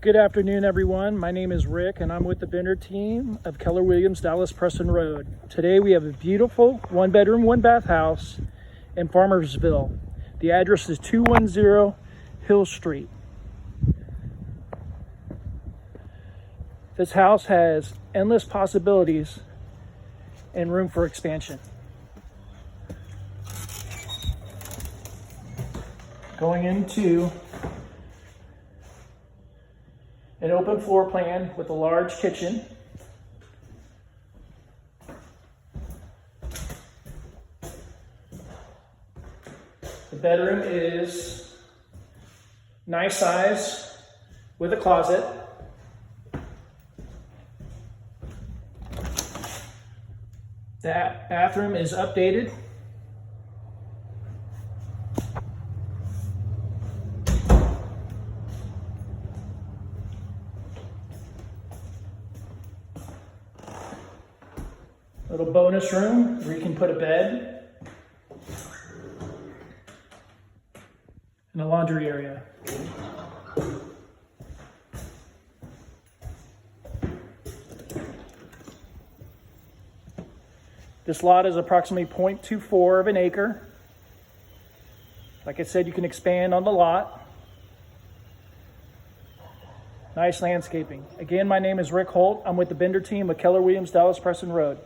Good afternoon, everyone. My name is Rick, and I'm with the Binder team of Keller Williams Dallas Preston Road. Today we have a beautiful one-bedroom, one-bath house in Farmersville. The address is 210 Hill Street. This house has endless possibilities and room for expansion. Going into an open floor plan with a large kitchen. The bedroom is nice size with a closet. The bathroom is updated. Little bonus room where you can put a bed and a laundry area. This lot is approximately 0.24 of an acre. Like I said, you can expand on the lot. Nice landscaping. Again, my name is Rick Holt. I'm with the Binder team of Keller Williams Dallas Preston Road.